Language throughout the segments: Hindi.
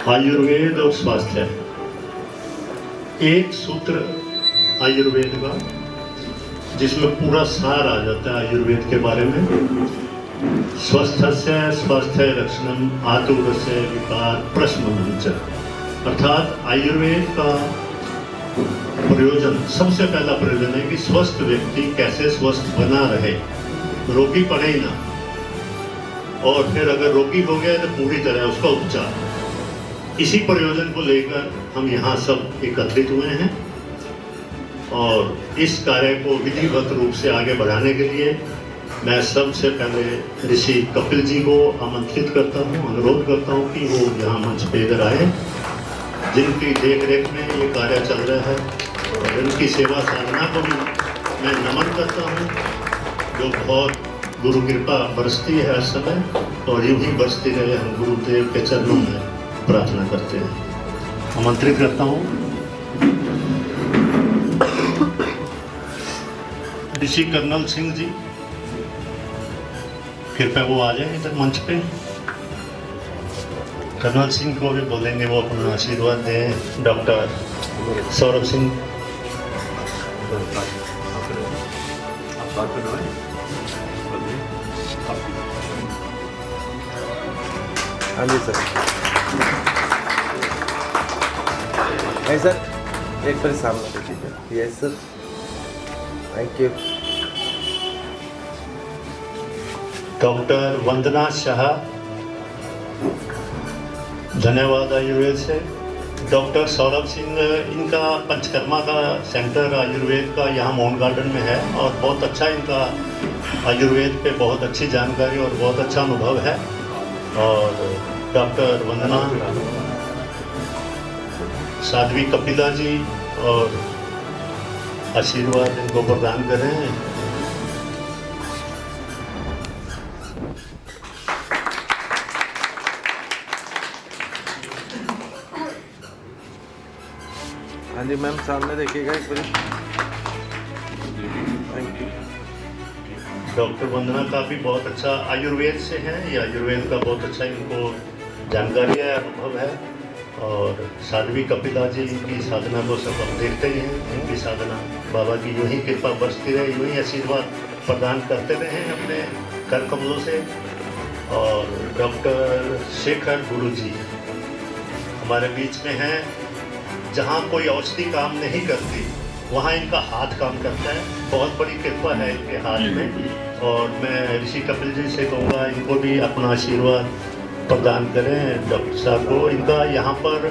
आयुर्वेद और स्वास्थ्य, एक सूत्र आयुर्वेद का जिसमें पूरा सार आ जाता है आयुर्वेद के बारे में। स्वस्थस्य स्वास्थ्य लक्षणम आतुरस्य विकार प्रशमनम च, अर्थात आयुर्वेद का प्रयोजन, सबसे पहला प्रयोजन है कि स्वस्थ व्यक्ति कैसे स्वस्थ बना रहे, रोगी पड़े ही ना, और फिर अगर रोगी हो गया तो पूरी तरह उसका उपचार। इसी प्रयोजन को लेकर हम यहाँ सब एकत्रित हुए हैं और इस कार्य को विधिवत रूप से आगे बढ़ाने के लिए मैं सबसे पहले ऋषि कपिल जी को आमंत्रित करता हूँ, अनुरोध करता हूँ कि वो यहाँ मंच पे इधर आए, जिनकी देख रेख में ये कार्य चल रहा है, और उनकी सेवा साधना को भी मैं नमन करता हूँ, जो बहुत गुरु कृपा बरसती है हर समय, और यूं ही बरसती रहे, हम गुरुदेव के चरणों में प्रार्थना करते हैं। आमंत्रित करता हूँ ऋषि कर्नल सिंह जी, कृपया वो आ जाए इधर मंच पे। कर्नल सिंह को भी बोलेंगे वो अपना आशीर्वाद दें। डॉक्टर सौरभ सिंह, हाँ जी सर। नहीं सर, एक बार सामने देखिए। Yes sir, thank you. Doctor Vandana Shah, धन्यवाद आयुर्वेद से। डॉक्टर सौरभ सिंह, इनका पंचकर्मा का सेंटर आयुर्वेद का यहाँ माउंट गार्डन में है, और बहुत अच्छा इनका आयुर्वेद पे बहुत अच्छी जानकारी और बहुत अच्छा अनुभव है। और डॉक्टर वंदना, साध्वी कपिला जी, और आशीर्वाद इनको प्रदान करें। हाँ जी मैम, सामने देखिएगा एक बार। Thank you. डॉक्टर वंदना का भी बहुत अच्छा आयुर्वेद से है, ये आयुर्वेद का बहुत अच्छा इनको जानकारी है, अनुभव है। और साध्वी कपिला जी की साधना को सब हम देखते ही हैं, इनकी साधना बाबा की यूं ही कृपा बरसती रहे, यूं ही आशीर्वाद प्रदान करते रहे अपने कर कमलों से। और डॉक्टर शेखर गुरु जी हमारे बीच में हैं। जहाँ कोई औषधि काम नहीं करती वहाँ इनका हाथ काम करता है, बहुत बड़ी कृपा है इनके हाथ में। और मैं ऋषि कपिल जी से कहूँगा इनको भी अपना आशीर्वाद प्रदान करें डॉक्टर साहब को। इनका यहाँ पर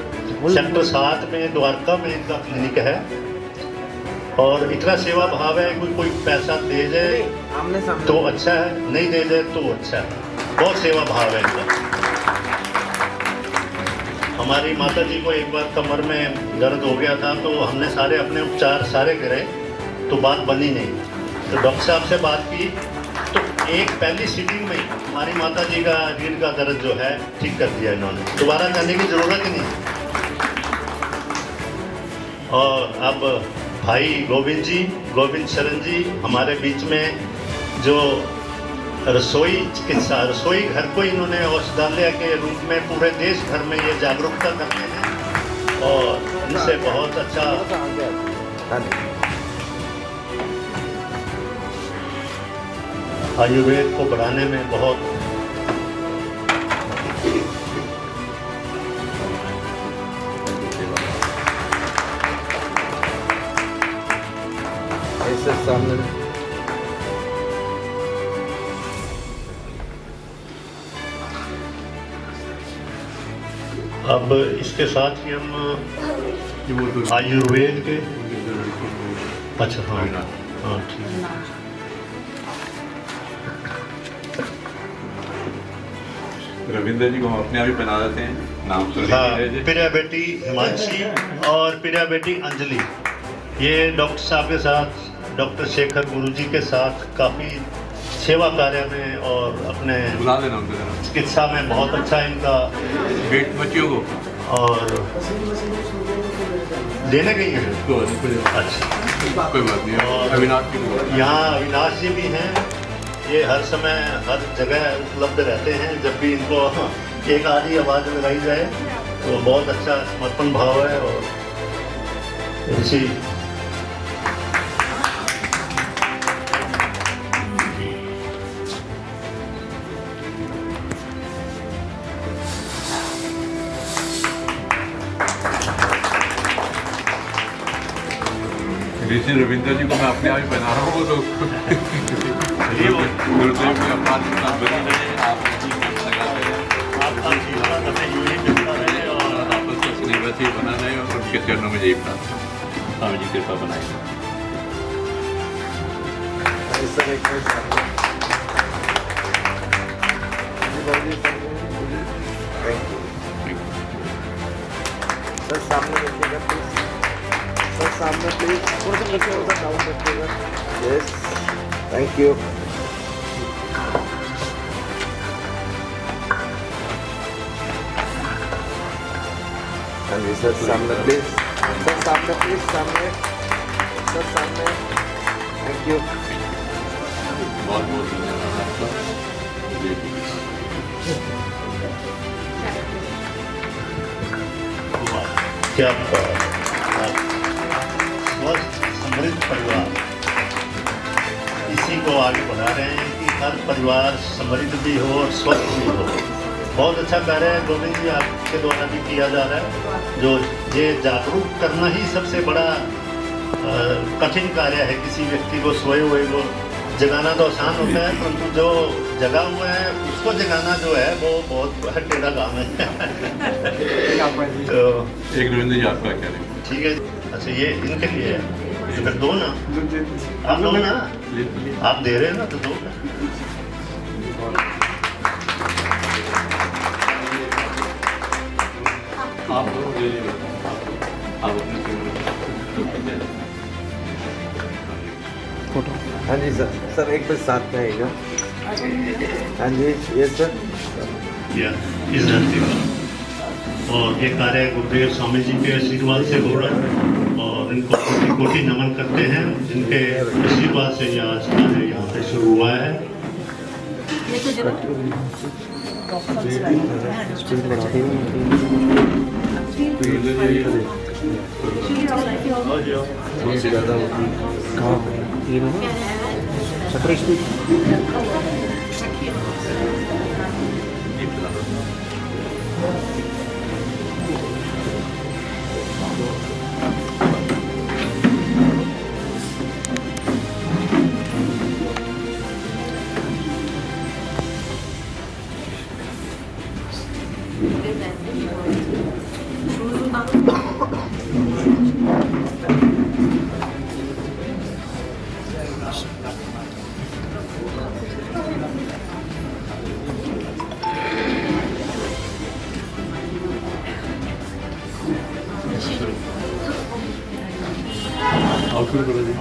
सेक्टर 7 में द्वारका में इनका क्लिनिक है, और इतना सेवा भाव है कि कोई पैसा दे जाए तो अच्छा है, नहीं दे जाए तो अच्छा है, बहुत सेवा भाव है इनका। हमारी माता जी को एक बार कमर में दर्द हो गया था, तो हमने सारे अपने उपचार सारे करे, तो बात बनी नहीं। तो डॉक्टर साहब से बात की, तो एक पहली सीटिंग में हमारी माता जी का रीढ़ का दर्द जो है ठीक कर दिया इन्होंने, दोबारा जाने की ज़रूरत ही नहीं। और अब भाई गोविंद शरण जी हमारे बीच में, जो रसोई चिकित्सा, रसोई घर को इन्होंने औषधालय के रूप में पूरे देश भर में ये जागरूकता करते हैं, और इनसे बहुत अच्छा आयुर्वेद को बढ़ाने में बहुत ऐसे सामने। अब इसके साथ ही हम आयुर्वेद के, अच्छा हाँ हाँ ठीक है। रविंद्र जी को हम अपने आप ही बना देते हैं, नाम तो हाँ, प्रिया बेटी हिमांशी और प्रिया बेटी अंजलि, ये डॉक्टर साहब के साथ, डॉक्टर शेखर गुरु जी के साथ काफ़ी सेवा कार्य में और अपने बुला देना उनको, चिकित्सा में बहुत अच्छा इनका बेट बच्चियों को और देने गई हैं। अच्छा कोई बात नहीं। और अविनाश जी, यहाँ अविनाश जी भी हैं, ये हर समय हर जगह उपलब्ध रहते हैं। जब भी इनको एक आधी आवाज़ लगाई जाए तो बहुत अच्छा समर्पण भाव है। और इसी ऋषि रविंद्र जी को मैं अपने आप ही पहना रहा हूँ, तो गुरुदेव की अपार कृपा बनी रहे, आप लगाते रहे, आपका आशीर्वाद हमें यूं ही मिलता रहे और और आपस का स्नेह वैसे ही बना रहे, और उनके चरणों में यही प्रार्थना, स्वामी जी कृपा बनाए। सर एक मिनट सामने। थैंक यू सर, सामने देखिएगा प्लीज सर, सामने प्लीज थोड़ा सा नीचे, थोड़ा सा डाउन रखिएगा। Yes, thank you. हाँ जी सर, सामने प्लीज सर, सामने प्लीज, सामने सर, सामने। Thank you. बहुत बहुत धन्यवाद आपका। जय श्री कृष्ण। क्या स्वस्थ समृद्ध परिवार, इसी को आगे बढ़ा रहे हैं कि हर परिवार समृद्ध भी हो और स्वस्थ भी हो। बहुत अच्छा कार्य है गोविंद जी, आपके द्वारा भी किया जा रहा है। जो ये जागरूक करना ही सबसे बड़ा कठिन कार्य है। किसी व्यक्ति को सोए हुए को जगाना तो आसान होता है, परंतु जो जगा हुआ है उसको जगाना जो है वो बहुत टेढ़ा काम है। तो एक रविंद्र जी आपका क्या है? ठीक है। अच्छा, ये इनके लिए है, तो फिर दो ना, आप दो ना, आप दे रहे हैं ना, तो दो ना। आप दोनों ले लीजिए, आप अपने फोटो। हाँ जी सर, सर एक बार साथ में आइएगा। हाँ जी, ये सर। या इस धरती पर, और ये कार्य गुरुदेव स्वामी जी के आशीर्वाद से हो रहा है, और इनको कोटि कोटि नमन करते हैं, जिनके आशीर्वाद से यह आज कार्य यहाँ पे शुरू हुआ है। शुरू करो जी।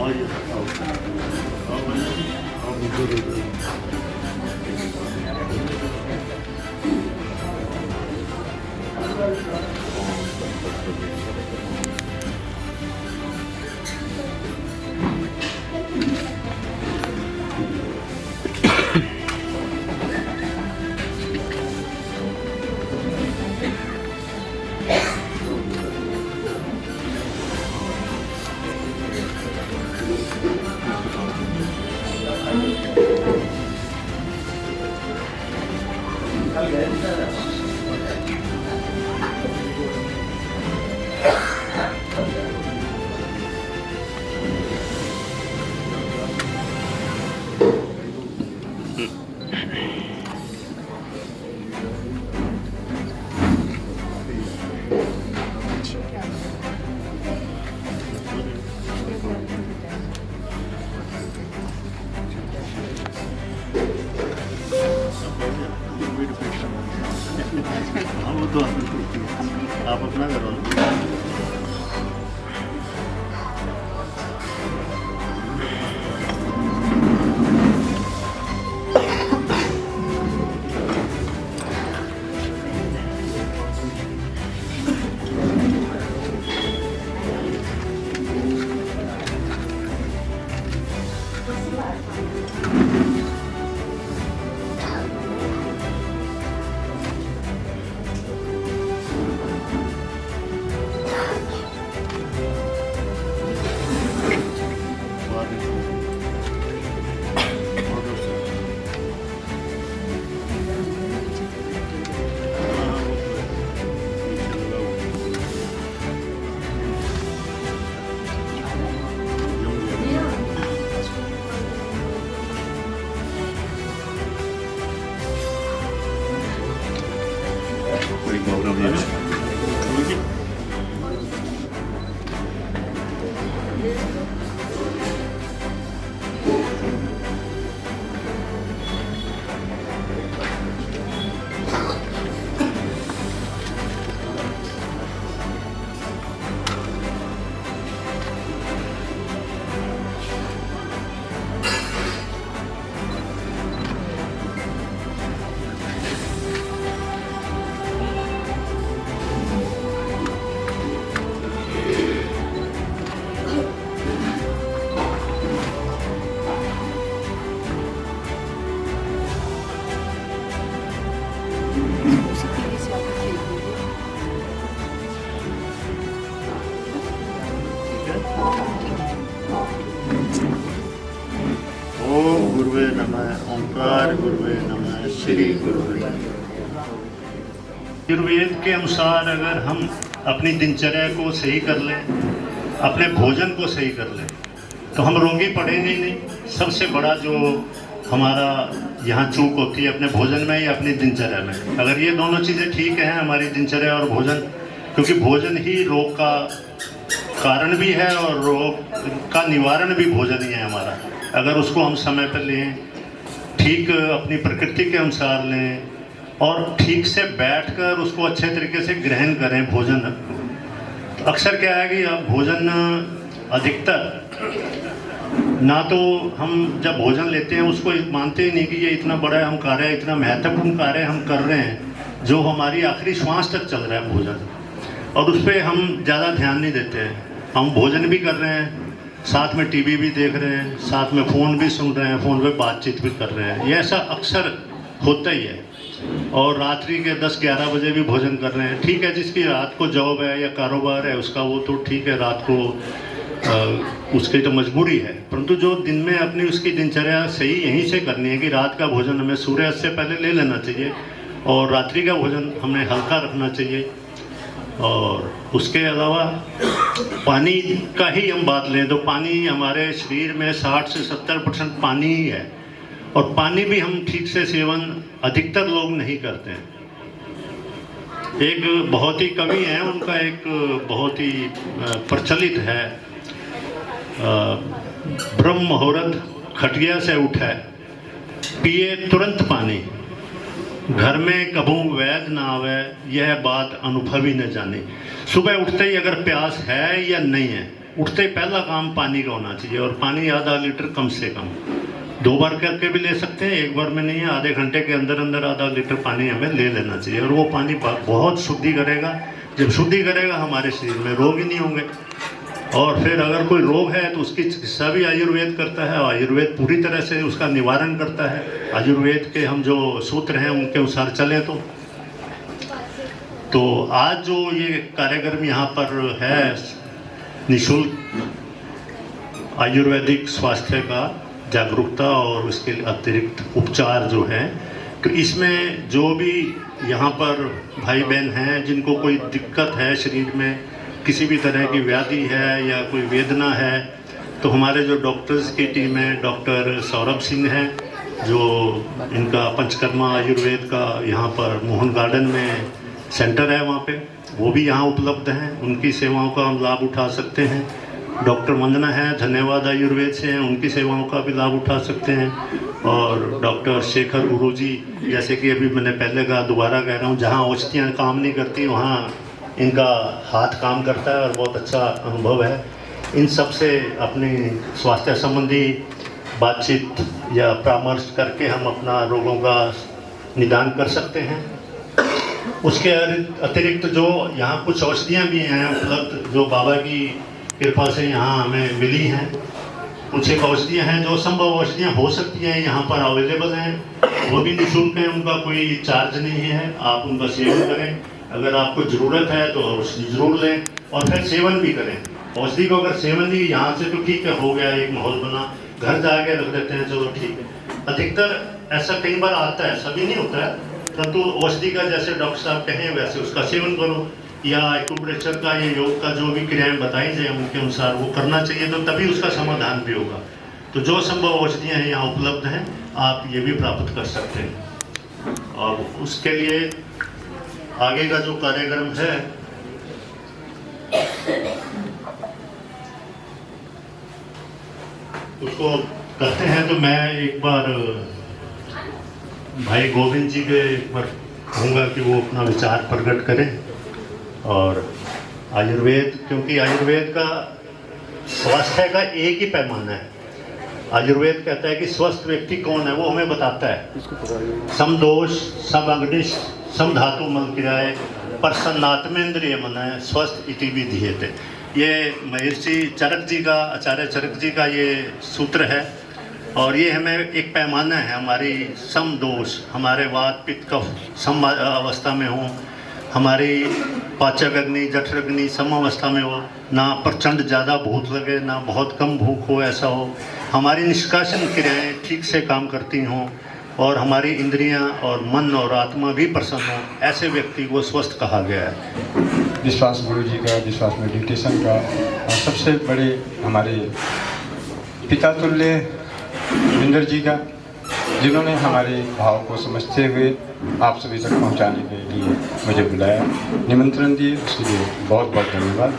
हाँ, वो तो आप अपना करो ना। ओम गुरुवे नमः। ओंकार गुरुवे नमः। श्री गुरुवे नमः। आयुर्वेद के अनुसार अगर हम अपनी दिनचर्या को सही कर लें, अपने भोजन को सही कर लें, तो हम रोगी पड़ेंगे ही नहीं। सबसे बड़ा जो हमारा यहाँ चूक होती है अपने भोजन में या अपनी दिनचर्या में। अगर ये दोनों चीज़ें ठीक हैं, हमारी दिनचर्या और भोजन, क्योंकि भोजन ही रोग का कारण भी है और रोग का निवारण भी भोजन ही है हमारा। अगर उसको हम समय पर लें, ठीक अपनी प्रकृति के अनुसार लें और ठीक से बैठकर उसको अच्छे तरीके से ग्रहण करें भोजन। तो अक्सर क्या है कि अब भोजन अधिकतर ना तो हम जब भोजन लेते हैं उसको मानते ही नहीं कि ये इतना बड़ा हम कार्य, इतना महत्वपूर्ण कार्य हम कर रहे हैं जो हमारी आखिरी श्वास तक चल रहा है भोजन, और उस पर हम ज़्यादा ध्यान नहीं देते हैं। हम भोजन भी कर रहे हैं, साथ में टीवी भी देख रहे हैं, साथ में फ़ोन भी सुन रहे हैं, फ़ोन पे बातचीत भी कर रहे हैं। ये ऐसा अक्सर होता ही है। और रात्रि के 10-11 बजे भी भोजन कर रहे हैं। ठीक है, जिसकी रात को जॉब है या कारोबार है उसका वो तो ठीक है, रात को उसकी तो मजबूरी है, परंतु जो दिन में अपनी उसकी दिनचर्या सही यहीं से करनी है कि रात का भोजन हमें सूर्यास्त से पहले ले लेना चाहिए और रात्रि का भोजन हमें हल्का रखना चाहिए। और उसके अलावा पानी का ही हम बात लें तो पानी हमारे शरीर में 60 से 70% पानी ही है, और पानी भी हम ठीक से सेवन अधिकतर लोग नहीं करते हैं। एक बहुत ही कवि हैं, उनका एक बहुत ही प्रचलित है, ब्रह्म मुहूर्त खटिया से उठे पिए तुरंत पानी, घर में कभू वैद ना आवे यह बात अनुभवी न जाने। सुबह उठते ही अगर प्यास है या नहीं है, उठते ही पहला काम पानी का होना चाहिए, और पानी आधा लीटर कम से कम। 2 बार करके भी ले सकते हैं, 1 बार में नहीं है, आधे घंटे के अंदर अंदर आधा लीटर पानी हमें ले लेना चाहिए। और वो पानी बहुत शुद्धि करेगा। जब शुद्धि करेगा हमारे शरीर में रोग ही नहीं होंगे। और फिर अगर कोई रोग है तो उसकी चिकित्सा भी आयुर्वेद करता है, और आयुर्वेद पूरी तरह से उसका निवारण करता है। आयुर्वेद के हम जो सूत्र हैं उनके अनुसार चलें तो आज जो ये कार्यक्रम यहाँ पर है निःशुल्क आयुर्वेदिक स्वास्थ्य का जागरूकता और उसके अतिरिक्त उपचार जो है, तो इसमें जो भी यहाँ पर भाई बहन हैं जिनको कोई दिक्कत है शरीर में, किसी भी तरह की व्याधि है या कोई वेदना है, तो हमारे जो डॉक्टर्स की टीम है, डॉक्टर सौरभ सिंह हैं जो इनका पंचकर्मा आयुर्वेद का यहाँ पर मोहन गार्डन में सेंटर है, वहाँ पे वो भी यहाँ उपलब्ध हैं। उनकी सेवाओं का हम लाभ उठा सकते हैं। डॉक्टर वंदना है, धन्यवाद आयुर्वेद से हैं, उनकी सेवाओं का भी लाभ उठा सकते हैं। और डॉक्टर शेखर गुरुजी, जैसे कि अभी मैंने पहले कहा, दोबारा कह रहा हूँ, जहाँ औषधियाँ काम नहीं करती वहाँ इनका हाथ काम करता है और बहुत अच्छा अनुभव है। इन सब से अपनी स्वास्थ्य संबंधी बातचीत या परामर्श करके हम अपना रोगों का निदान कर सकते हैं। उसके अतिरिक्त जो यहाँ कुछ औषधियाँ भी हैं उपलब्ध, जो बाबा की कृपा से यहाँ हमें मिली हैं। कुछ एक औषधियाँ हैं जो संभव औषधियाँ हो सकती हैं, यहाँ पर अवेलेबल हैं, वो भी निःशुल्क हैं, उनका कोई चार्ज नहीं है। आप उनका सेवन करें, अगर आपको ज़रूरत है तो औषधि ज़रूर लें और फिर सेवन भी करें। औषधि को अगर सेवन ही यहाँ से तो ठीक है, हो गया, एक माहौल बना, घर जाके रख देते हैं, चलो ठीक है। अधिकतर ऐसा कई बार आता है, सभी नहीं होता है, परंतु औषधि का जैसे डॉक्टर साहब कहें वैसे उसका सेवन करो, या एक्यूप्रेशर का या योग का जो भी क्रियाएं बताई जाए उनके अनुसार वो करना चाहिए, तो तभी उसका समाधान भी होगा। तो जो संभव औषधियाँ हैं यहाँ उपलब्ध हैं, आप ये भी प्राप्त कर सकते हैं। और उसके लिए आगे का जो कार्यक्रम है उसको करते हैं। तो मैं एक बार भाई गोविंद जी के एक बार कहूँगा कि वो अपना विचार प्रकट करें। और आयुर्वेद, क्योंकि आयुर्वेद का स्वास्थ्य का एक ही पैमाना है। आयुर्वेद कहता है कि स्वस्थ व्यक्ति कौन है, वो हमें बताता है। सम दोष सम अग्निश सम धातु मल क्रियाए प्रसन्नात्मेंद्रिय मन है स्वस्थ इति विधीयते। ये महर्षि चरक जी का, आचार्य चरक जी का ये सूत्र है। और ये हमें एक पैमाना है, हमारी सम दोष, हमारे वात पित्त कफ सम अवस्था में हों, हमारी पाचक अग्नि जठरग्नि समावस्था में हो, ना प्रचंड ज़्यादा भूख लगे ना बहुत कम भूख हो, ऐसा हो, हमारी निष्कासन क्रियाएँ ठीक से काम करती हों और हमारी इंद्रियां और मन और आत्मा भी प्रसन्न हो, ऐसे व्यक्ति को स्वस्थ कहा गया है। विश्वास गुरु जी का, विश्वास मेडिटेशन का, और सबसे बड़े हमारे पिता तुल्य इंद्र जी का, जिन्होंने हमारे भाव को समझते हुए आप सभी तक पहुंचाने के लिए मुझे बुलाया, निमंत्रण दिए, उसके लिए बहुत बहुत धन्यवाद।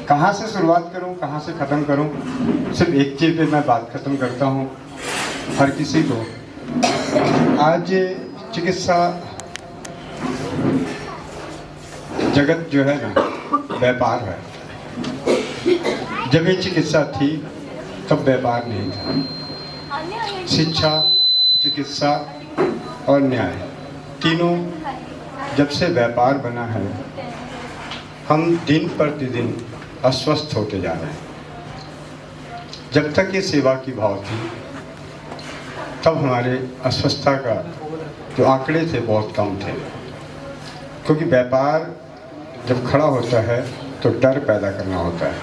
कहाँ से शुरुआत करूं, कहाँ से ख़त्म करूं, सिर्फ एक चीज़ पे मैं बात ख़त्म करता हूं। हर किसी को आज चिकित्सा जगत जो है ना, व्यापार है। जब ये चिकित्सा थी तब व्यापार नहीं था। शिक्षा, चिकित्सा और न्याय तीनों जब से व्यापार बना है, हम दिन प्रतिदिन अस्वस्थ होते जा रहे हैं। जब तक ये सेवा की भाव थी तब हमारे अस्वस्थता का जो आंकड़े थे बहुत कम थे, क्योंकि व्यापार जब खड़ा होता है तो डर पैदा करना होता है,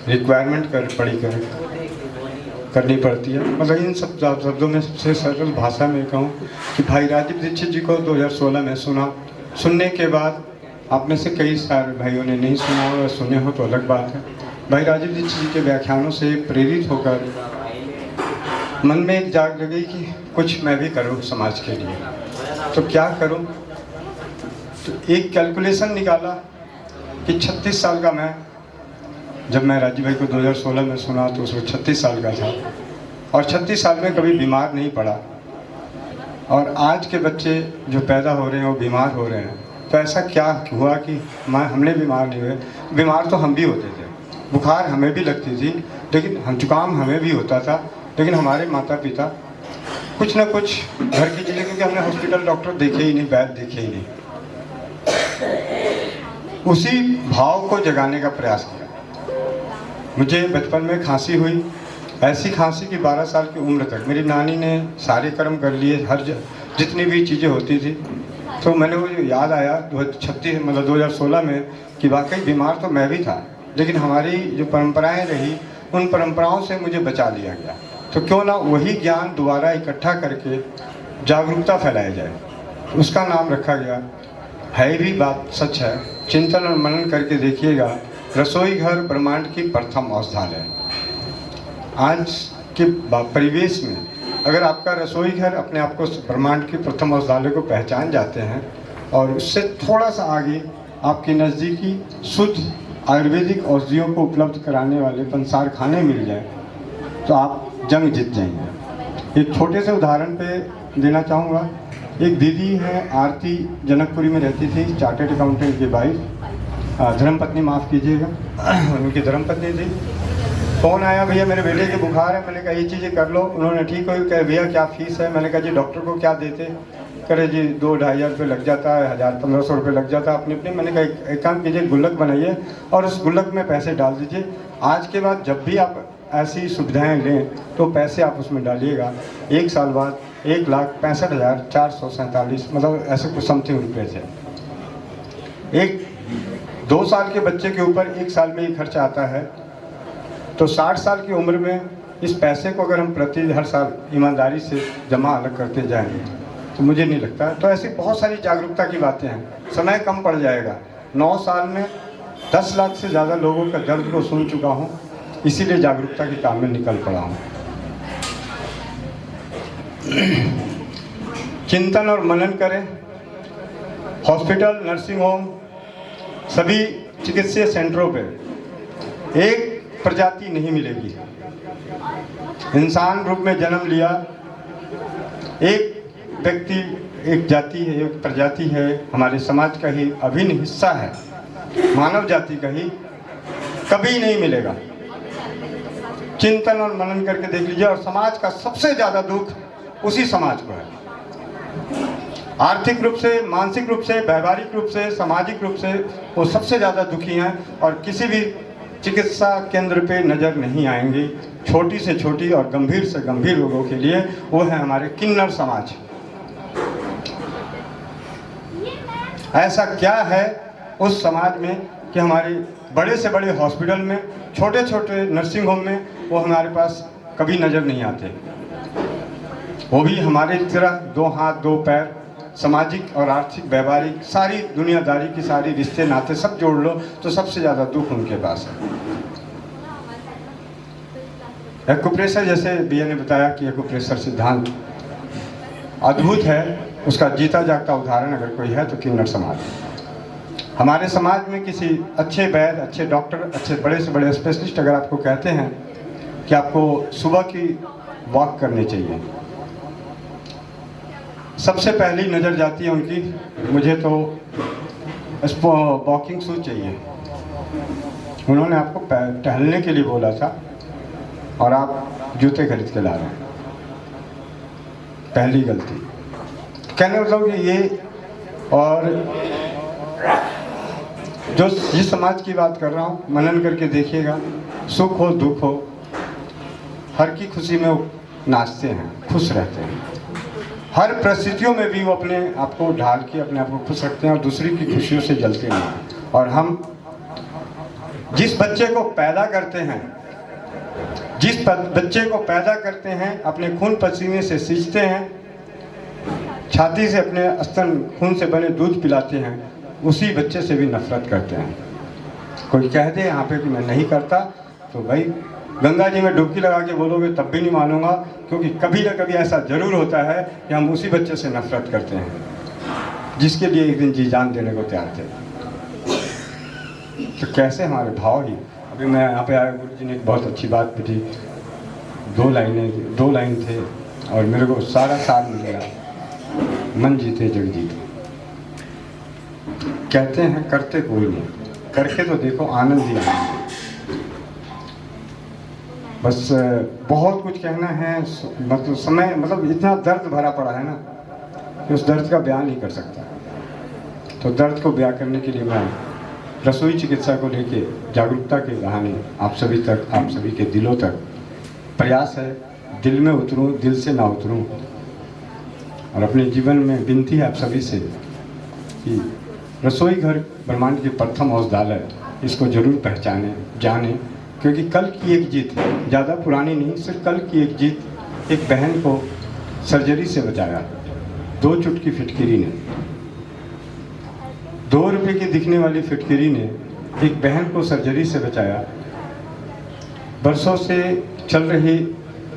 रिक्वायरमेंट करनी पड़ती है। मतलब इन सब शब्दों में सबसे सरल भाषा में कहूँ कि भाई राजीव दीक्षित जी को 2016 में सुना, सुनने के बाद आप में से कई सारे भाइयों ने नहीं सुना हो, सुने हो तो अलग बात है। भाई राजीव दीक्षित जी के व्याख्यानों से प्रेरित होकर मन में एक जाग लगी कि कुछ मैं भी करूं समाज के लिए। तो क्या करूं? तो एक कैलकुलेशन निकाला कि 36 साल का मैं, जब मैं राजीव भाई को 2016 में सुना तो उसमें 36 साल का था और 36 साल में कभी बीमार नहीं पड़ा, और आज के बच्चे जो पैदा हो रहे हैं वो बीमार हो रहे हैं। तो ऐसा क्या हुआ कि हमने बीमार नहीं हुए? बीमार तो हम भी होते थे, बुखार हमें भी लगती थी, लेकिन जुकाम हमें भी होता था, लेकिन हमारे माता पिता कुछ ना कुछ घर की चीज़ें, क्योंकि हमने हॉस्पिटल डॉक्टर देखे ही नहीं, वैद्य देखे ही नहीं, उसी भाव को जगाने का प्रयास किया। मुझे बचपन में खांसी हुई, ऐसी खांसी कि 12 साल की उम्र तक मेरी नानी ने सारे कर्म कर लिए, जितनी भी चीज़ें होती थी। तो मैंने वो जो याद आया 2016 में कि वाकई बीमार तो मैं भी था, लेकिन हमारी जो परंपराएं रही उन परंपराओं से मुझे बचा लिया गया। तो क्यों ना वही ज्ञान दोबारा इकट्ठा करके जागरूकता फैलाया जाए, उसका नाम रखा गया। है भी बात सच है, चिंतन और मनन करके देखिएगा, रसोई घर ब्रह्मांड की प्रथम औषधालय। आज के परिवेश में अगर आपका रसोई घर अपने आप को ब्रह्मांड की प्रथम औषधालय को पहचान जाते हैं और उससे थोड़ा सा आगे आपके नज़दीकी शुद्ध आयुर्वेदिक औषधियों को उपलब्ध कराने वाले पंसार खाने मिल जाए तो आप जंग जीत जाएंगे। एक छोटे से उदाहरण पे देना चाहूँगा। एक दीदी है आरती, जनकपुरी में रहती थी, चार्टर्ड अकाउंटेंट की वाइफ, धर्मपत्नी माफ़ कीजिएगा, उनकी धर्मपत्नी थी। फ़ोन आया, भैया मेरे बेटे के बुखार है। मैंने कहा ये चीज़ें कर लो। उन्होंने ठीक हो, कहे भैया क्या फ़ीस है? मैंने कहा जी डॉक्टर को क्या देते? करे जी 2-2,500 रुपये लग जाता है, 1,000-1,500 रुपये लग जाता है अपने अपने। मैंने कहा एक काम कीजिए, गुल्लक बनाइए और उस गुल्लक में पैसे डाल दीजिए। आज के बाद जब भी आप ऐसी सुविधाएं लें तो पैसे आप उसमें डालिएगा। 1 साल बाद 1,65,447 मतलब ऐसे कुछ समथिंग रुपये थे। 2 साल के बच्चे के ऊपर 1 साल में ही खर्चा आता है, तो 60 साल की उम्र में इस पैसे को अगर हम हर साल ईमानदारी से जमा अलग करते जाएंगे तो मुझे नहीं लगता। तो ऐसी बहुत सारी जागरूकता की बातें हैं। समय कम पड़ जाएगा। 9 साल में 10 लाख से ज़्यादा लोगों का दर्द को सुन चुका हूँ, इसीलिए जागरूकता के काम में निकल पड़ा हूँ। चिंतन और मनन करें। हॉस्पिटल, नर्सिंग होम, सभी चिकित्सीय सेंटरों पे एक प्रजाति नहीं मिलेगी। इंसान रूप में जन्म लिया, एक व्यक्ति, एक जाति है, एक प्रजाति है, हमारे समाज का ही अभिन्न हिस्सा है, मानव जाति का ही, कभी नहीं मिलेगा। चिंतन और मनन करके देख लीजिए। और समाज का सबसे ज़्यादा दुख उसी समाज को है। आर्थिक रूप से, मानसिक रूप से, व्यवहारिक रूप से, सामाजिक रूप से वो सबसे ज़्यादा दुखी हैं और किसी भी चिकित्सा केंद्र पे नज़र नहीं आएंगे। छोटी से छोटी और गंभीर से गंभीर रोगों के लिए वो है हमारे किन्नर समाज। ऐसा क्या है उस समाज में कि हमारे बड़े से बड़े हॉस्पिटल में, छोटे छोटे नर्सिंग होम में वो हमारे पास कभी नज़र नहीं आते। वो भी हमारे तरह 2 हाथ 2 पैर, सामाजिक और आर्थिक व्यवहारिक सारी दुनियादारी की सारी रिश्ते नाते सब जोड़ लो तो सबसे ज़्यादा दुख उनके पास है। एक्यूप्रेशर, जैसे भैया ने बताया कि एक्यूप्रेशर सिद्धांत अद्भुत है, उसका जीता जागता उदाहरण अगर कोई है तो किन्नर समाज। हमारे समाज में किसी अच्छे वैद्य, अच्छे डॉक्टर, अच्छे बड़े से बड़े स्पेशलिस्ट अगर आपको कहते हैं कि आपको सुबह की वॉक करनी चाहिए, सबसे पहली नज़र जाती है उनकी, मुझे तो वॉकिंग शूज चाहिए। उन्होंने आपको टहलने के लिए बोला था और आप जूते खरीद के ला रहे हैं। पहली गलती कहने मतलब कि ये, और जो जिस समाज की बात कर रहा हूँ मनन करके देखिएगा, सुख हो दुख हो हर की खुशी में वो नाचते हैं, खुश रहते हैं। हर परिस्थितियों में भी वो अपने आप को ढाल के अपने आप को खुश रखते हैं और दूसरी की खुशियों से जलते नहीं। और हम जिस बच्चे को पैदा करते हैं, जिस बच्चे को पैदा करते हैं, अपने खून पसीने से सींचते हैं, छाती से अपने स्तन खून से बने दूध पिलाते हैं, उसी बच्चे से भी नफरत करते हैं। कोई कह दे यहाँ पे कि मैं नहीं करता, तो भाई गंगा जी में डुबकी लगा के बोलोगे तब भी नहीं मानूंगा, क्योंकि कभी ना कभी ऐसा जरूर होता है कि हम उसी बच्चे से नफरत करते हैं जिसके लिए एक दिन जी जान देने को तैयार थे। तो कैसे हमारे भाव ही। अभी मैं यहाँ पे आया, गुरु जी ने एक बहुत अच्छी बात पूछी, 2 लाइन थे और मेरे को सारा साल मिल गया, मन जीते जग जीते। कहते हैं करते कोई नहीं, करके तो देखो आनंद ही आनंद। बस बहुत कुछ कहना है, मतलब समय, मतलब इतना दर्द भरा पड़ा है ना कि उस दर्द का बयान नहीं कर सकता। तो दर्द को बयान करने के लिए मैं रसोई चिकित्सा को लेके जागरूकता के बहाने आप सभी तक, आप सभी के दिलों तक प्रयास है, दिल में उतरूं, दिल से ना उतरूं। और अपने जीवन में विनती है आप सभी से कि रसोई घर ब्रह्मांड की प्रथम औषधालय, इसको जरूर पहचाने, जाने, क्योंकि कल की एक जीत, ज़्यादा पुरानी नहीं, सिर्फ कल की एक जीत, एक बहन को सर्जरी से बचाया 2 चुटकी फिटकिरी ने। 2 रुपए की दिखने वाली फिटकिरी ने एक बहन को सर्जरी से बचाया। बरसों से चल रही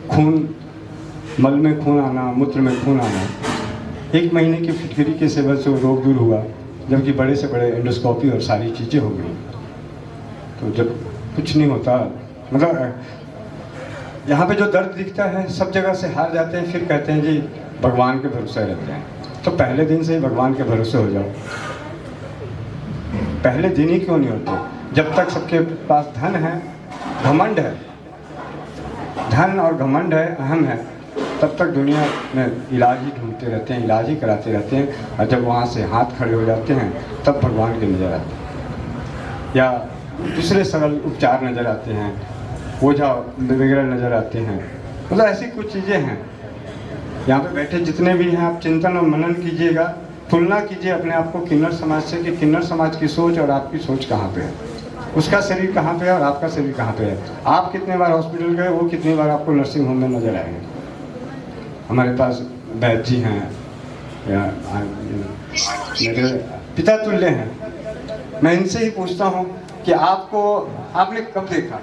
खून, मल में खून आना, मूत्र में खून आना, 1 महीने की फिटकिरी के सेवन से वो रोग दूर हुआ, जबकि बड़े से बड़े एंडोस्कोपी और सारी चीज़ें हो गई। तो जब कुछ नहीं होता, मतलब यहाँ पे जो दर्द दिखता है सब जगह से हार जाते हैं, फिर कहते हैं जी भगवान के भरोसे रहते हैं। तो पहले दिन से ही भगवान के भरोसे हो जाओ। पहले दिन ही क्यों नहीं होते? जब तक सबके पास धन है, घमंड है, धन और घमंड है, अहम है, तब तक दुनिया में इलाज ही ढूंढते रहते हैं, इलाज ही कराते रहते हैं। और जब वहाँ से हाथ खड़े हो जाते हैं तब भगवान के नज़र आते हैं, या दूसरे सरल उपचार नज़र आते हैं, ओझा वगैरह नज़र आते हैं। मतलब ऐसी कुछ चीज़ें हैं। यहाँ पे बैठे जितने भी हैं, आप चिंतन और मनन कीजिएगा, तुलना कीजिए अपने आप को किन्नर समाज से कि किन्नर समाज की सोच और आपकी सोच कहाँ पे है, उसका शरीर कहाँ पे है और आपका शरीर कहाँ पे है। आप कितने बार हॉस्पिटल गए, वो कितनी बार आपको नर्सिंग होम में नजर आएंगे। हमारे पास वैद्य जी हैं, या मेरे पिता तुल्य हैं, मैं इनसे ही पूछता हूँ कि आपने कब देखा?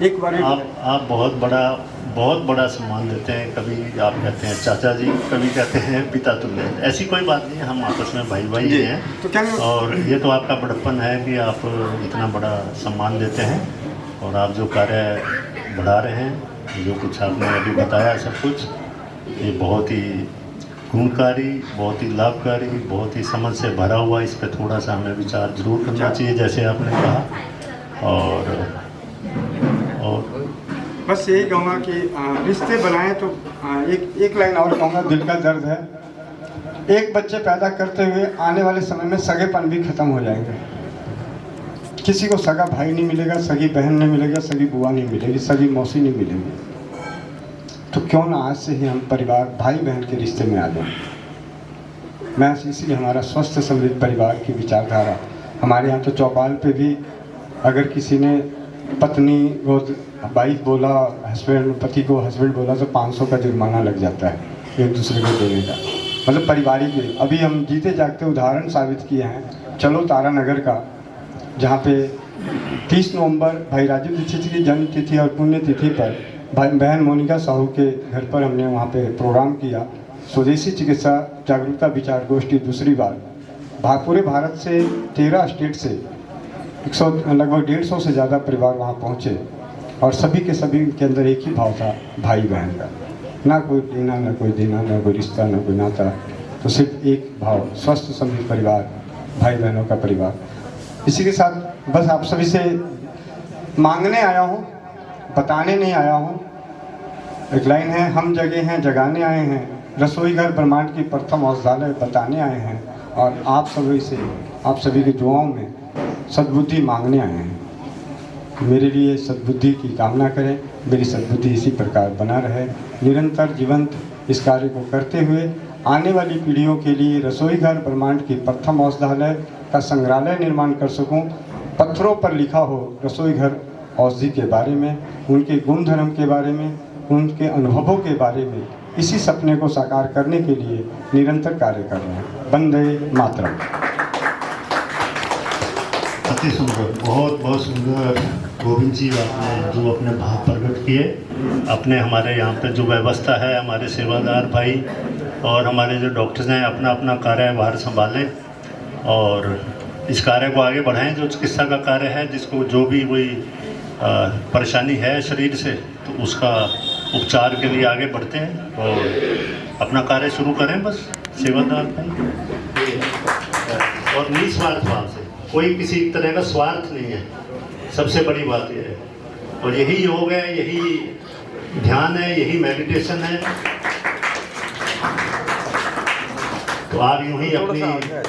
एक बार आप बहुत बड़ा सम्मान देते हैं। कभी आप कहते हैं चाचा जी, कभी कहते हैं पिता तुल्य। ऐसी कोई बात नहीं है, हम आपस में भाई भाई हैं। तो क्या और ये तो आपका बड़प्पन है कि आप इतना बड़ा सम्मान देते हैं और आप जो कार्य बढ़ा रहे हैं, जो कुछ आपने अभी बताया सब कुछ, ये बहुत ही गुणकारी, बहुत ही लाभकारी, बहुत ही समझ से भरा हुआ। इस पर थोड़ा सा हमें विचार जरूर करना चाहिए, जैसे आपने कहा। और बस यही कहूँगा कि रिश्ते बनाएं तो एक लाइन और कहूँगा, दिल का दर्द है। एक बच्चे पैदा करते हुए आने वाले समय में सगेपन भी खत्म हो जाएंगे। किसी को सगा भाई नहीं मिलेगा, सगी बहन नहीं मिलेगा, सगी बुआ नहीं मिलेगी, सगी मौसी नहीं मिलेगी। तो क्यों ना आज से ही हम परिवार, भाई बहन के रिश्ते में आ जाएं। मैं इसलिए हमारा स्वस्थ समृद्ध परिवार की विचारधारा, हमारे यहाँ तो चौपाल पे भी अगर किसी ने पत्नी को वाइफ बोला, हस्बैंड पति को हस्बैंड बोला तो 500 का जुर्माना लग जाता है एक दूसरे को देने का। मतलब पारिवारिक। अभी हम जीते जागते उदाहरण साबित किए हैं चलो तारा नगर का, जहाँ पे 30 नवंबर भाई राजीव दीक्षित की जन्म तिथि और पुण्य तिथि पर भाई बहन मोनिका साहू के घर पर हमने वहाँ पे प्रोग्राम किया। स्वदेशी चिकित्सा जागरूकता विचार गोष्ठी दूसरी बार पूरे भारत से 13 स्टेट से लगभग 150 से ज़्यादा परिवार वहाँ पहुँचे और सभी के सभी के अंदर एक ही भाव था, भाई बहन का। ना कोई लेना, ना कोई देना, ना कोई रिश्ता, ना कोई नाता, तो सिर्फ एक भाव, स्वस्थ समृद्ध परिवार, भाई बहनों का परिवार। इसी के साथ बस आप सभी से मांगने आया हूँ, बताने नहीं आया हूँ। एक लाइन है, हम जगे हैं जगाने आए हैं, रसोई घर ब्रह्मांड की प्रथम औषधालय बताने आए हैं और आप सभी के दुआओं में सद्बुद्धि मांगने आए हैं। मेरे लिए सद्बुद्धि की कामना करें, मेरी सद्बुद्धि इसी प्रकार बना रहे, निरंतर जीवंत इस कार्य को करते हुए आने वाली पीढ़ियों के लिए रसोई घर ब्रह्मांड की प्रथम औषधालय का संग्रहालय निर्माण कर सकूं। पत्थरों पर लिखा हो रसोई घर औषधि के बारे में, उनके गुण धर्म के बारे में, उनके अनुभवों के बारे में। इसी सपने को साकार करने के लिए निरंतर कार्य कर रहे हैं। वंदे मातरम। अति सुंदर, बहुत बहुत सुंदर गोविंद जी आपने जो अपने भाव प्रकट किए। अपने हमारे यहाँ पे जो व्यवस्था है, हमारे सेवादार भाई और हमारे जो डॉक्टर्स हैं अपना अपना कार्यभार संभालें और इस कार्य को आगे बढ़ाएं। जो चिकित्सा का कार्य है, जिसको जो भी कोई परेशानी है शरीर से, तो उसका उपचार के लिए आगे बढ़ते हैं और अपना कार्य शुरू करें। बस सेवादार भाई और निस्वार्थ भाव से, कोई किसी तरह का स्वार्थ नहीं है, सबसे बड़ी बात यह है। और यही योग है, यही ध्यान है, यही मेडिटेशन है। तो आप यूं ही अपनी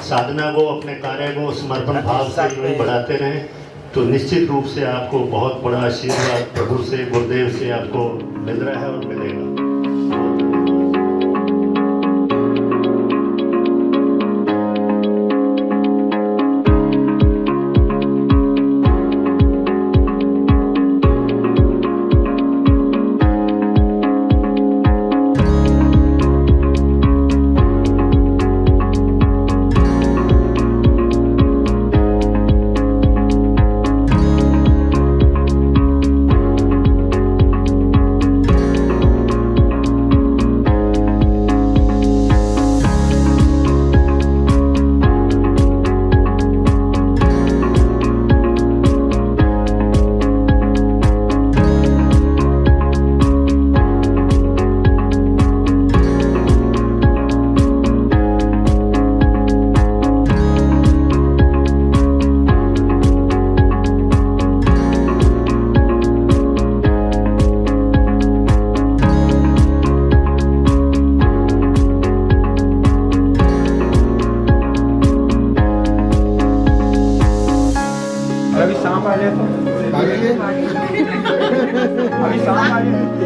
साधना को, अपने कार्य को समर्पण भाव से यूं ही बढ़ाते रहें, तो निश्चित रूप से आपको बहुत बड़ा आशीर्वाद प्रभु से, गुरुदेव से आपको मिल रहा है और मिलेगा।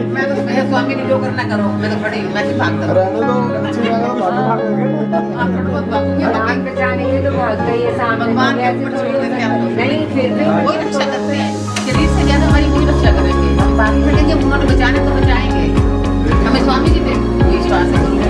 मैं स्वामी ने जो करना करो, मैं तो खड़ी हूँ, मैं तो भागता हूँ। भगवान पे जाने के तो बहुत गई है सामने। भगवान के ऊपर छोड़ देते हैं हम लोग। नहीं, फिर भी वही रक्षा करते हैं, शरीर से ज्यादा हमारी वही रक्षा करेंगे। हम बाकी बचेंगे, भगवान बचाने तो बचाएंगे। हमें स्वामी जी पे विश्वास है।